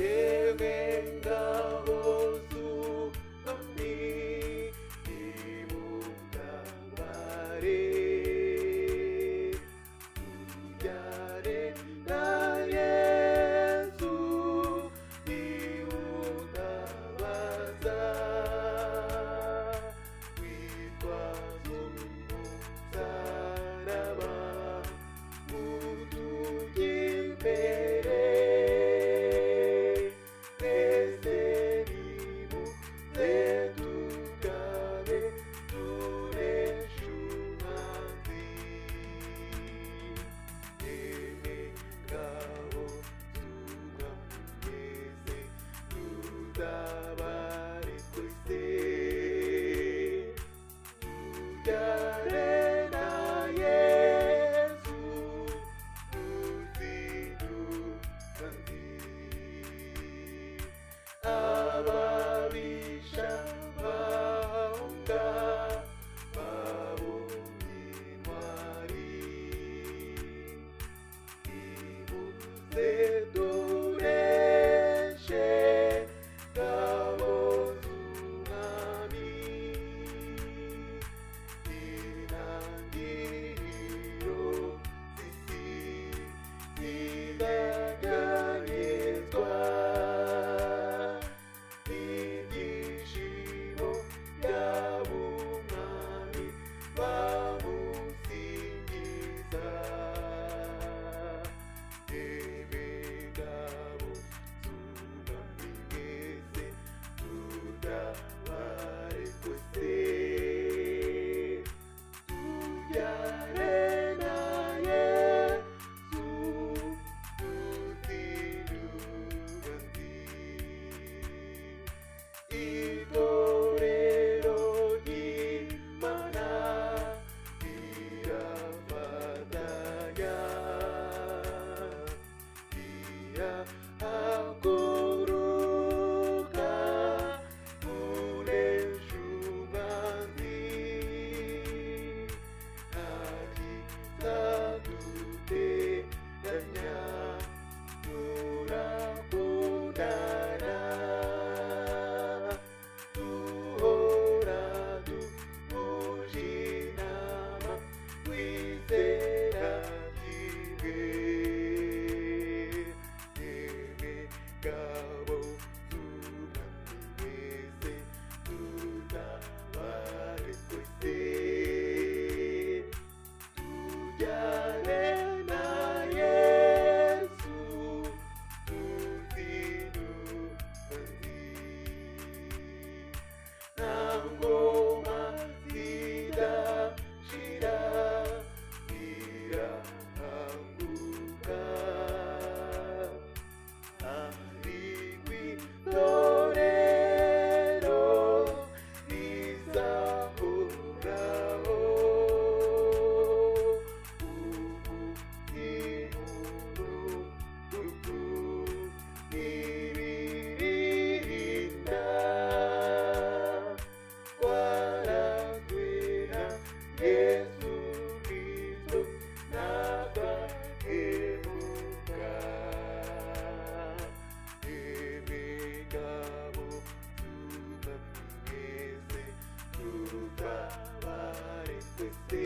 yewe ngabo z'umwami nimutabare tujyane na Yesu niwutabaza witwaza umusaraba utujya imbere twese nimuze tugabe tuneshe umwanzi yewe ngabo z'umwami mwese tutabare twese tujyane na Yesu tuzindukanzi ababisha bahunga babonye intwari nimuze tuneshe ngabo z'umwami intangiriro z'isi zidanyeganyezwa n'ibyishimo by'ab'umwami bamusingiza yewe ngabo z'umwami mwese tutabare twese tujyane na Yesu tuzindukanzi itorero ry'Imana rirafatanya rirahaguruka kunesha umwanzi nta kizaduteranya turakundana duhora duhuje inama twizera kimwe yewe ngabo z'umwami mwese tutabare twese tujyane na Yesu tuzindukanzi nta ngoma zidashira zirahanguka ariko itorero rizahoraho ubugingo n'ibiririnda waragwira Yesu Kristo n'agaheruka yewe ngabo z'umwami mwese tutabare twese